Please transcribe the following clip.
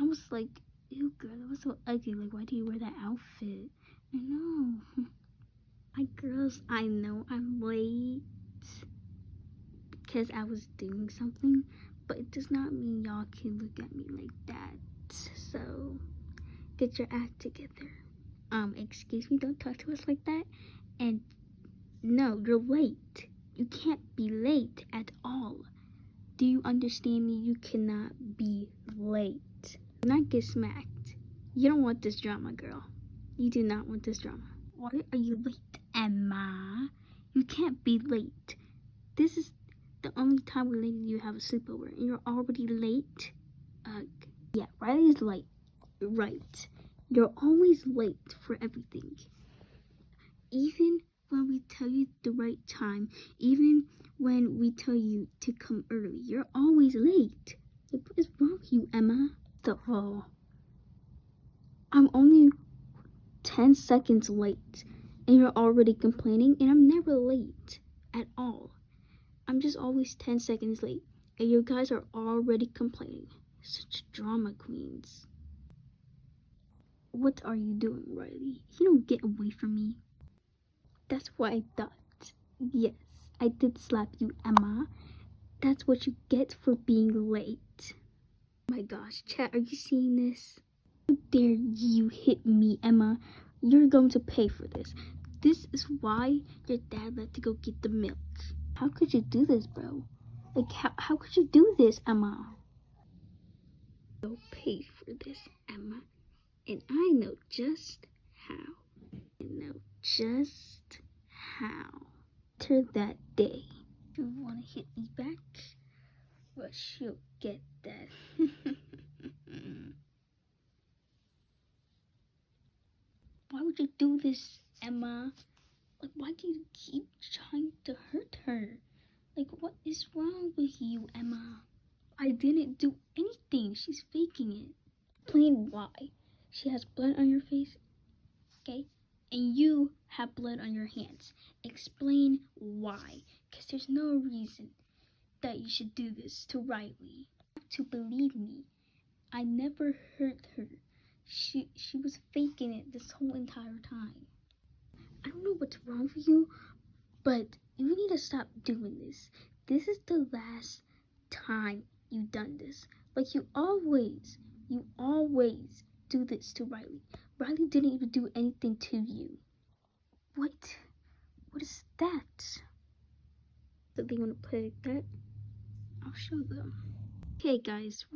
I was like, ew, girl, that was so ugly. Like, why do you wear that outfit? I know. Girls, I know I'm late because I was doing something, but it does not mean y'all can look at me like that. So, get your act together. Excuse me, don't talk to us like that. And no, you're late. You can't be late at all. Do you understand me? You cannot be late. Do not get smacked. You don't want this drama, girl. You do not want this drama. Why are you late, Emma? You can't be late. This is the only time we're letting you have a sleepover, and you're already late. Yeah, Riley's late. Right. You're always late for everything. Even when we tell you the right time, even when we tell you to come early, you're always late. Like, what is wrong with you, Emma? I'm only 10 seconds late, and you're already complaining, and I'm never late at all. I'm just always 10 seconds late, and you guys are already complaining. Such drama queens. What are you doing, Riley? You don't get away from me. That's what I thought. Yes, I did slap you, Emma. That's what you get for being late. Oh my gosh, chat, are you seeing this? How dare you hit me, Emma? You're going to pay for this. This is why your dad let to go get the milk. How could you do this, bro? Like, how could you do this, Emma? You'll pay for this, Emma. And I know just how. After that day, you want to hit me back? Well, she'll get that. Why would you do this, Emma? Like, why do you keep trying to hurt her? Like, what is wrong with you, Emma? I didn't do anything. She's faking it. Explain why. She has blood on your face, okay? And you have blood on your hands. Explain why. Because there's no reason that you should do this to Riley. You have to believe me. I never hurt her. She was faking it this whole entire time. I don't know what's wrong with you, but you need to stop doing this. This is the last time you've done this. Like, you always do this to Riley. Riley didn't even do anything to you. What is that? So they want to play like that? I'll show them. Okay, guys.